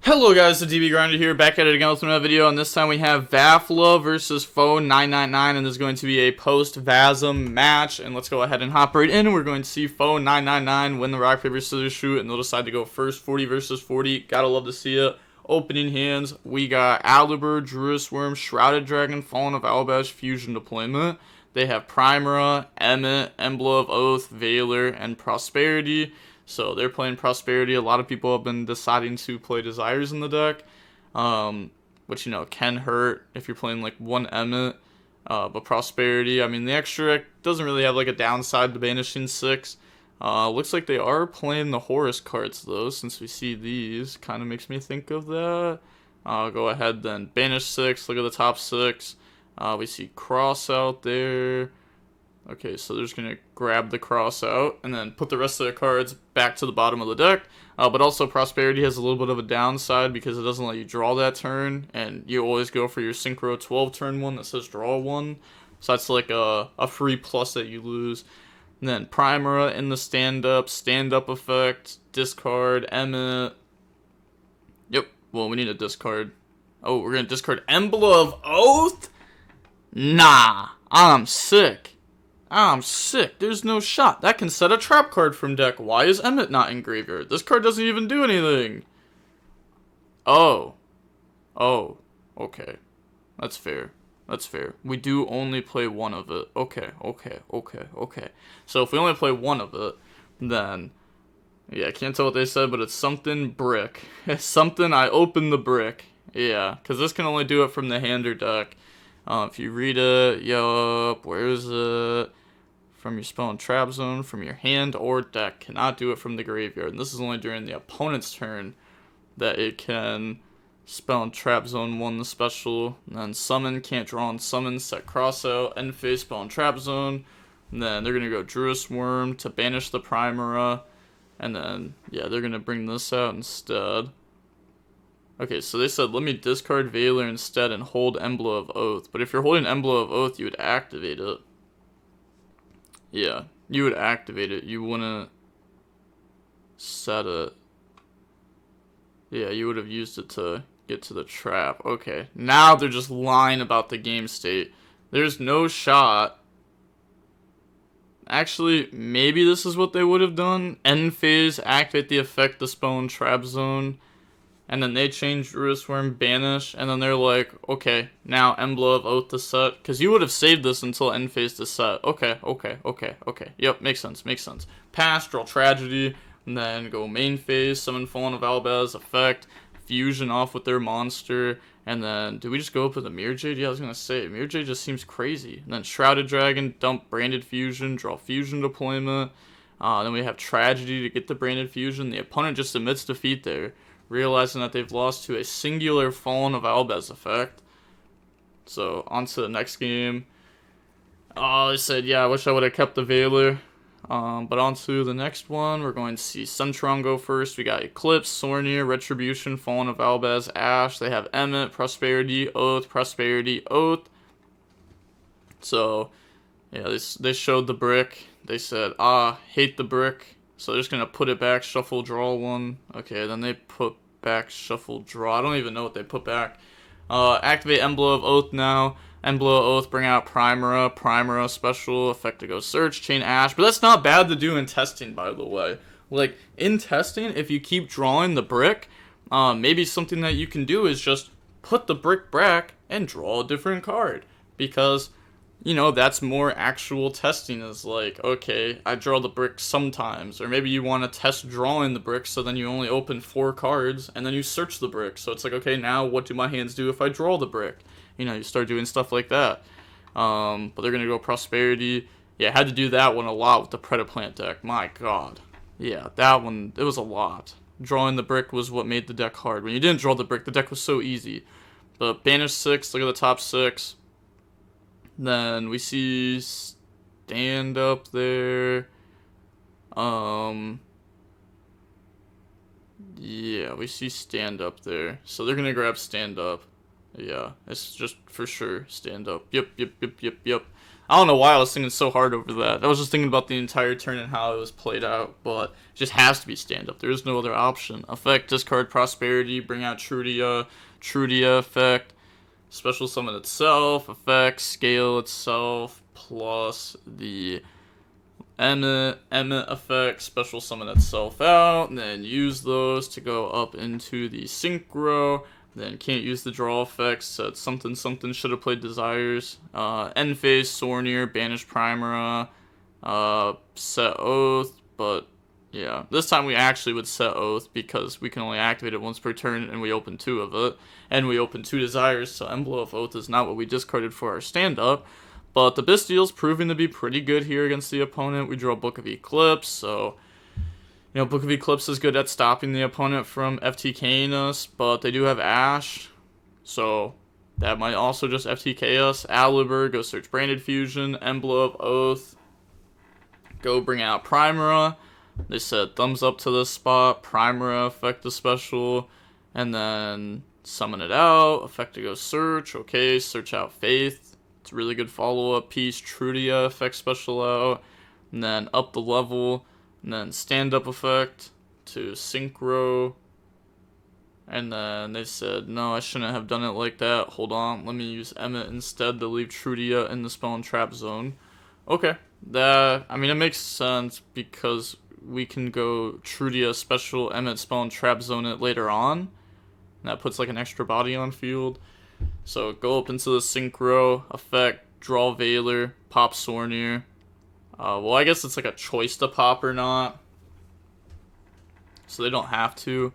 Hello guys, the DB Grinder here, back at it again with another video, and this time we have Vafla versus Foe 999, and this is going to be a post-VASM match, and let's go ahead and hop right in, and we're going to see Foe 999 win the rock, paper, scissors, shoot, and they'll decide to go first, 40 versus 40, gotta love to see it. Opening hands, we got Aliber, Druid Worm, Shrouded Dragon, Fallen of Alabash, Fusion Deployment. They have Primera, Emmet, Emblem of Oath, Valor, and Prosperity. So they're playing Prosperity. A lot of people have been deciding to play Desires in the deck, which, you know, can hurt if you're playing like one Emmet. But Prosperity, I mean, the extra doesn't really have like a downside to banishing 6. Looks like they are playing the Horus cards though, since we see these. Kind of makes me think of that. Go ahead then. Banish 6, look at the top 6. We see Cross out there. Okay, so they're just going to grab the Cross out and then put the rest of the cards back to the bottom of the deck. But also Prosperity has a little bit of a downside because it doesn't let you draw that turn. And you always go for your Synchro 12 turn one that says draw 1. So that's like a free plus that you lose. And then Primera in the stand-up effect, discard, Emmet. Yep, well, we need a discard. Oh, we're going to discard Emblem of Oath? Nah, I'm sick. There's no shot. That can set a trap card from deck. Why is Emmet not in graveyard? This card doesn't even do anything. Oh, okay. That's fair. We do only play one of it. Okay. So if we only play one of it, then, yeah, I can't tell what they said, but it's something brick. It's something I opened the brick. Yeah, because this can only do it from the hand or deck. If you read it, yup, where is it? From your spell and trap zone, from your hand or deck. Cannot do it from the graveyard. And this is only during the opponent's turn that it can spell and trap zone 1 the special. And then summon, can't draw on summon, set cross out, end phase, spell and trap zone. And then they're going to go Druid Worm to banish the Primera. And then, yeah, they're going to bring this out instead. Okay, so they said, let me discard Valor instead and hold Emblem of Oath. But if you're holding Emblem of Oath, you would activate it. Yeah, you would activate it. You wouldn't set it. Yeah, you would have used it to get to the trap. Okay, now they're just lying about the game state. There's no shot. Actually, maybe this is what they would have done. End phase, activate the effect, the spell and trap zone. And then they change Druid Worm, banish, and then they're like, okay, now Emblem of Oath to set. Because you would have saved this until end phase to set. Okay. Yep, makes sense. Pass, draw Tragedy, and then go main phase, summon Fallen of Albaz, effect, fusion off with their monster, and then, do we just go up with a Mirror Jade? Yeah, I was going to say, Mirror Jade just seems crazy. And then Shrouded Dragon, dump Branded Fusion, draw Fusion Deployment. Then we have Tragedy to get the Branded Fusion. The opponent just admits defeat there, realizing that they've lost to a singular Fallen of Albaz effect. So, on to the next game. They said, yeah, I wish I would have kept the Valor. But on to the next one, we're going to see Centurion go first. We got Eclipse, Sornier, Retribution, Fallen of Albaz, Ash. They have Emmet, Prosperity, Oath. So, yeah, they showed the brick. They said, hate the brick. So they're just going to put it back, shuffle, draw 1. Okay, then they put back, shuffle, draw. I don't even know what they put back. Activate Emblem of Oath now. Emblem of Oath, bring out Primera, special, effect to go search, chain Ash. But that's not bad to do in testing, by the way. Like, in testing, if you keep drawing the brick, maybe something that you can do is just put the brick back and draw a different card. Because, you know, that's more actual testing, is like, okay, I draw the brick sometimes. Or maybe you want to test drawing the brick, so then you only open 4 cards, and then you search the brick. So it's like, okay, now what do my hands do if I draw the brick? You know, you start doing stuff like that. But they're going to go Prosperity. Yeah, I had to do that one a lot with the Predaplant deck. My god. Yeah, that one, it was a lot. Drawing the brick was what made the deck hard. When you didn't draw the brick, the deck was so easy. But Banish 6, look at the top 6. Then we see stand up there. Yeah, we see stand up there. So they're gonna grab stand up. Yeah, it's just for sure stand up. Yep. I don't know why I was thinking so hard over that. I was just thinking about the entire turn and how it was played out, but it just has to be stand up. There is no other option. Effect, discard Prosperity, bring out Trudia, Trudia effect, special summon itself, effect, scale itself, plus the Emmet effect, special summon itself out, and then use those to go up into the Synchro. Then can't use the draw effects. So something should have played Desires. End phase, Sornier, Banish Primera, set Oath, but yeah, this time we actually would set Oath because we can only activate it once per turn, and we open 2 of it, and we open 2 Desires. So Emblem of Oath is not what we discarded for our stand up. But the Bestial's proving to be pretty good here against the opponent. We draw Book of Eclipse, so you know, Book of Eclipse is good at stopping the opponent from FTKing us, but they do have Ash, so that might also just FTK us. Aliber, go search Branded Fusion. Emblem of Oath, go bring out Primera. They said thumbs up to this spot. Primera, effect the special, and then summon it out. Effect to go search. Okay, search out Faith. It's a really good follow-up piece. Trudia, effect special out, and then up the level. And then stand-up effect to Synchro. And then they said, no, I shouldn't have done it like that. Hold on, let me use Emmet instead to leave Trudia in the spell and trap zone. Okay, I mean, it makes sense because we can go Trudia special, Emmet spell and trap zone it later on. And that puts like an extra body on field. So go up into the Synchro, effect, draw Veiler, pop Sornier. Well, I guess it's like a choice to pop or not, so they don't have to.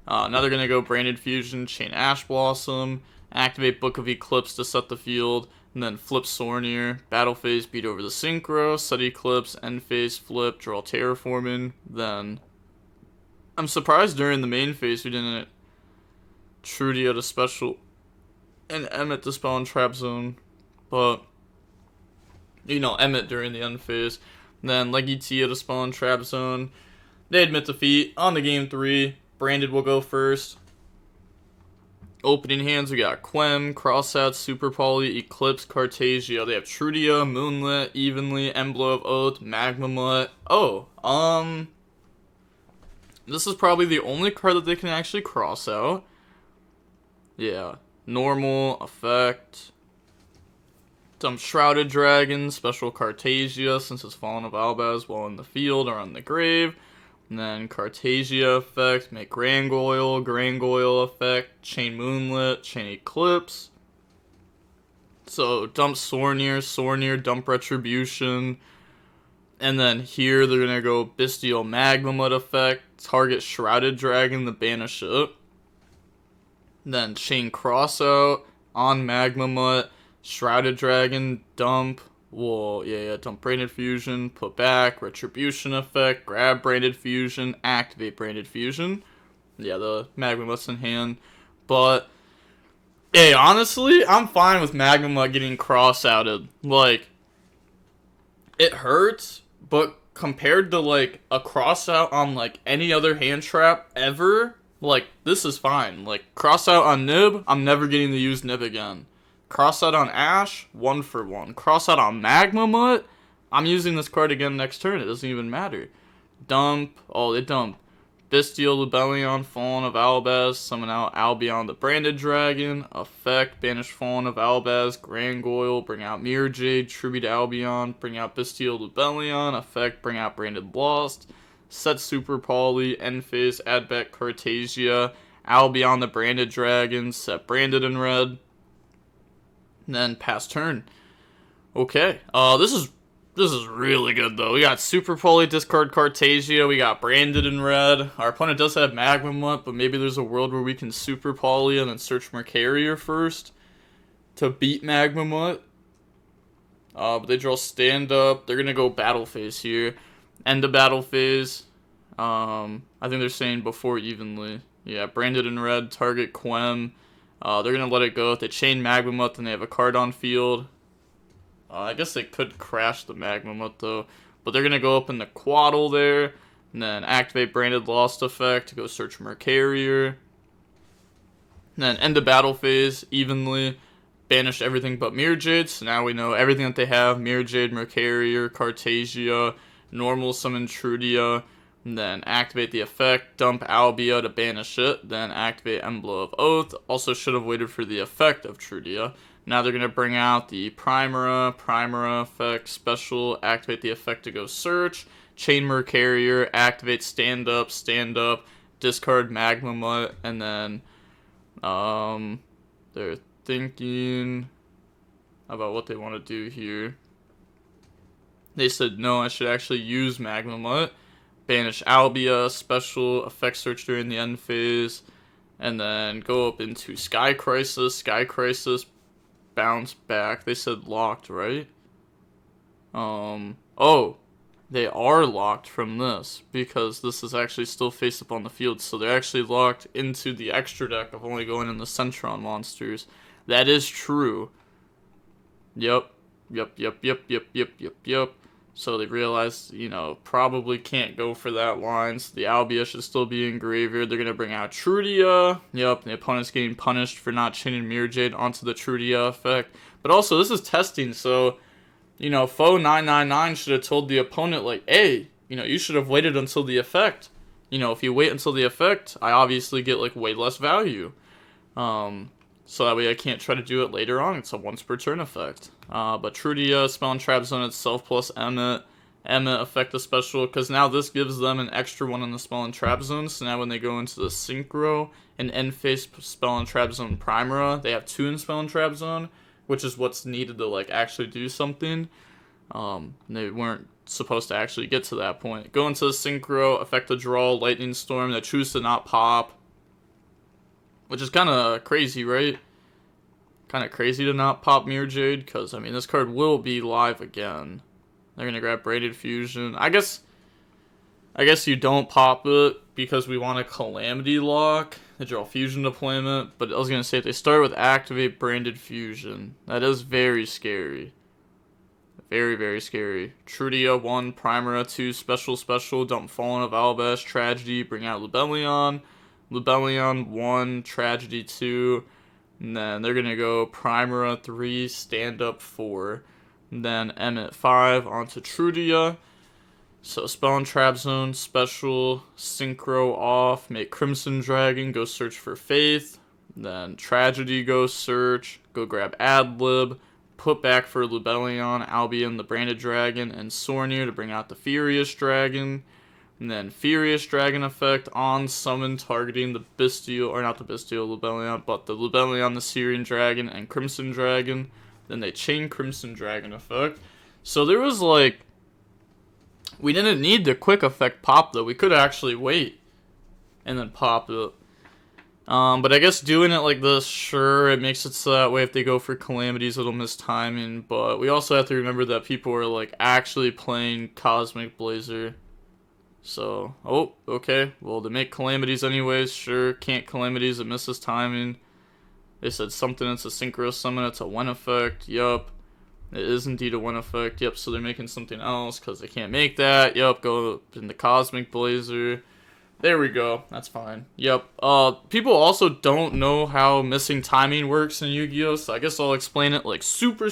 Now they're going to go Branded Fusion, Chain Ash Blossom, activate Book of Eclipse to set the field, and then flip Sornier, battle phase, beat over the Synchro, set Eclipse, end phase, flip, draw Terraforming. Then I'm surprised during the main phase we didn't Trudia to special and Emmet to spell and trap zone, but you know, Emmet during the end phase. Then Legitia to spawn trap zone. They admit defeat. On the game 3, Branded will go first. Opening hands, we got Quem, Crossout, Super Poly, Eclipse, Cartasia. They have Trudia, Moonlit, Evenly, Emblem of Oath, Magmamut. Oh, this is probably the only card that they can actually cross out. Yeah, normal, effect. Dump Shrouded Dragon, special Cartasia, since it's Fallen of Albaz while in the field or on the grave. And then Cartasia effect, make Grangoyle effect, Chain Moonlit, Chain Eclipse. So dump Sornier, dump Retribution. And then here they're going to go Bestial Magmamut effect, target Shrouded Dragon to banish it. Then Chain Crossout on Magmamut. Shrouded Dragon, dump, dump Branded Fusion, put back, Retribution effect, grab Branded Fusion, activate Branded Fusion. Yeah, the Magmamut's in hand. But, hey, honestly, I'm fine with Magmamut getting cross-outed. Like, it hurts, but compared to, like, a cross-out on, like, any other hand trap ever, like, this is fine. Like, cross-out on Nib, I'm never getting to use Nib again. Cross out on Ash, 1 for 1. Cross out on Magmamut, I'm using this card again next turn. It doesn't even matter. Dump. Oh, they dump. Bestial Libellion, Fallen of Albaz. Summon out Albion the Branded Dragon. Effect, banish Fallen of Albaz. Grangoyle, bring out Mirror Jade. Tribute Albion, bring out Bestial Libellion. Effect, bring out Branded Lost. Set Super Poly, end phase, add back Cartasia. Albion the Branded Dragon, set Branded in red. And then pass turn. Okay. This is really good though. We got Super Poly, discard Cartasia. We got Branded in red. Our opponent does have Magmamut, but maybe there's a world where we can Super Poly and then search Mercarier first to beat Magmamut. But they draw stand up. They're gonna go battle phase here. End of battle phase. I think they're saying before evenly. Yeah, Branded in red. Target Quem. They're going to let it go. If they chain Magmamut, then they have a card on field. I guess they could crash the Magmamut, though. But they're going to go up in the Quaddle there. And then activate Branded Lost effect to go search Mercarier. And then end the battle phase evenly. banished everything but Mirror Jade, so now we know everything that they have: Mirror Jade, Mercarier, Cartasia, normal summon Trudia, and then activate the effect, dump Albia to banish it, then activate Emblem of Oath. Also should have waited for the effect of Trudia. Now they're going to bring out the Primera effect, special, activate the effect to go search, chain Mercarier, activate stand up, discard Magma Mutt, and then they're thinking about what they want to do here. They said, no, I should actually use Magma Mutt, banish Albia, special, effect search during the end phase, and then go up into Sky Crisis, bounce back. They said locked, right? Oh, they are locked from this, because this is actually still face up on the field, so they're actually locked into the extra deck of only going in the Centurion monsters. That is true. Yep. So they realized, you know, probably can't go for that line, so the Albia should still be in graveyard. They're going to bring out Trudia. Yep, the opponent's getting punished for not chaining Mirror Jade onto the Trudia effect. But also, this is testing, so, you know, Foe 999 should have told the opponent, like, hey, you know, you should have waited until the effect. You know, if you wait until the effect, I obviously get, like, way less value. So that way I can't try to do it later on. It's a once per turn effect. But Trudia, Spell and Trap Zone itself plus Emmet affect the special, because now this gives them an extra one on the Spell and Trap Zone. So now when they go into the Synchro and end phase Spell and Trap Zone Primera, they have 2 in Spell and Trap Zone, which is what's needed to like actually do something. They weren't supposed to actually get to that point. Go into the Synchro, affect the draw, Lightning Storm, they choose to not pop. Which is kind of crazy, right? Kind of crazy to not pop Mirror Jade, because, I mean, this card will be live again. They're going to grab Braided Fusion. I guess you don't pop it because we want a Calamity lock. They draw Fusion deployment, but I was going to say, if they start with activate Branded Fusion, that is very scary. Very, very scary. Trudia 1, Primera 2, special, dump Fallen of Albash, Tragedy, bring out Lubellion 1, Tragedy 2, and then they're going to go Primera 3, Stand Up 4, and then Emmet 5 onto Trudia. So Spell and Trap Zone, special, Synchro off, make Crimson Dragon, go search for Faith, then Tragedy, go search, go grab Adlib, put back for Lubellion, Albion, the Branded Dragon, and Sornier to bring out the Furious Dragon. And then Furious Dragon effect on summon targeting the Bestial, or not the Bestial Lubellion, but the Lubellion, the Syrian Dragon, and Crimson Dragon. Then they chain Crimson Dragon effect. So there was like, we didn't need the quick effect pop though. We could actually wait and then pop it. But I guess doing it like this, sure, it makes it so that way if they go for Calamities, it'll miss timing. But we also have to remember that people are like actually playing Cosmic Blazer. So, oh, okay, well, they make Calamities anyways, sure, can't Calamities, it misses timing. They said something, it's a Synchro Summon, it's a When effect, yup. It is indeed a When effect, yep, so they're making something else, because they can't make that, yup, go in the Cosmic Blazer. There we go, that's fine, yep. People also don't know how missing timing works in Yu-Gi-Oh, so I guess I'll explain it, like, super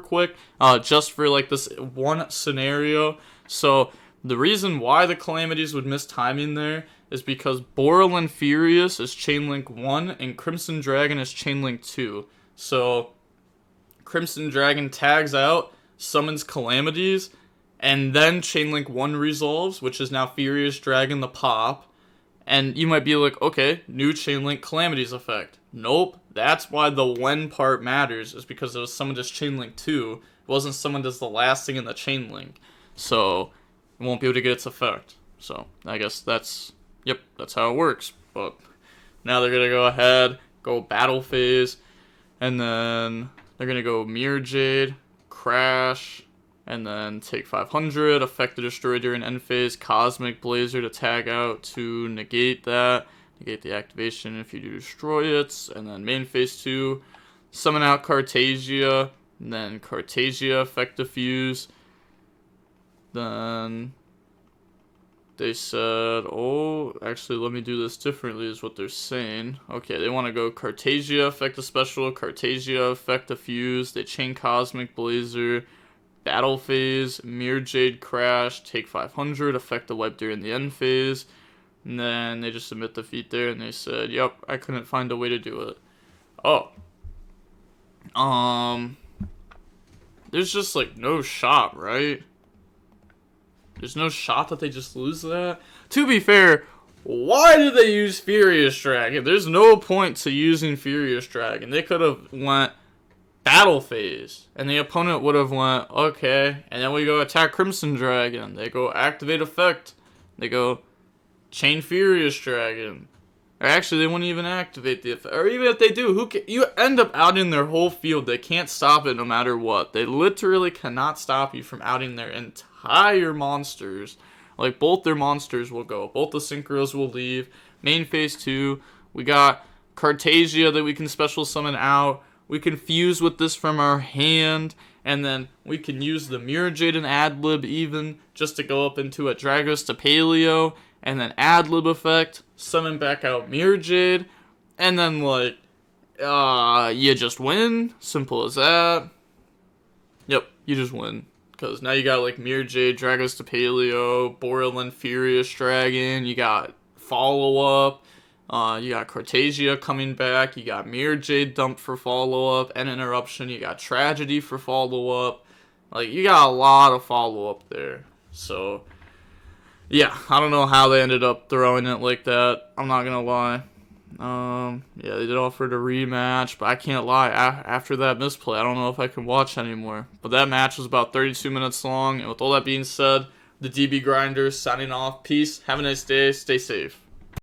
quick, just for, like, this one scenario. So, the reason why the Calamities would miss timing there is because Borrelin Furious is Chainlink 1 and Crimson Dragon is Chainlink 2. So, Crimson Dragon tags out, summons Calamities, and then Chainlink 1 resolves, which is now Furious Dragon the pop. And you might be like, okay, new Chainlink Calamities effect. Nope, that's why the when part matters, is because it was summoned as Chainlink 2. It wasn't summoned as the last thing in the Chainlink. So, won't be able to get its effect. So, I guess that's how it works. But now they're going to go ahead, go battle phase, and then they're going to go Mirror Jade, Crash, and then take 500, affect the destroy during end phase, Cosmic Blazer to tag out to negate that, negate the activation if you do destroy it, and then main phase 2, summon out Cartasia, and then Cartasia affect diffuse. Then they said, oh, actually, let me do this differently is what they're saying. Okay, they want to go Cartagia, effect a special, Cartagia, effect a fuse, they chain Cosmic Blazer, battle phase, Mirror Jade Crash, take 500, effect a wipe during the end phase, and then they just submit the feat there, and they said, yep, I couldn't find a way to do it. Oh. There's just, like, no shot, right? There's no shot that they just lose that. To be fair, why did they use Furious Dragon? There's no point to using Furious Dragon. They could have went battle phase, and the opponent would have went, okay, and then we go attack Crimson Dragon. They go activate effect. They go chain Furious Dragon. Or actually, they wouldn't even activate the effect. Or even if they do, you end up outing their whole field. They can't stop it no matter what. They literally cannot stop you from outing their entire monsters. Like, both their monsters will go. Both the Synchros will leave. Main phase 2. We got Cartagia that we can special summon out. We can fuse with this from our hand. And then we can use the Mirror Jade and Adlib even just to go up into a Dragos to Paleo. And then Adlib effect, summon back out Mirror Jade, and then, like, you just win. Simple as that. Yep, you just win. Because now you got, like, Mirror Jade, Dragos to Paleo, Borderland Furious Dragon, you got follow-up, you got Cartagia coming back, you got Mirror Jade dump for follow-up, and Interruption, you got Tragedy for follow-up. Like, you got a lot of follow-up there. So, yeah, I don't know how they ended up throwing it like that. I'm not gonna lie. Yeah, they did offer a rematch, but I can't lie. After that misplay, I don't know if I can watch anymore. But that match was about 32 minutes long. And with all that being said, the DB Grinders signing off. Peace. Have a nice day. Stay safe.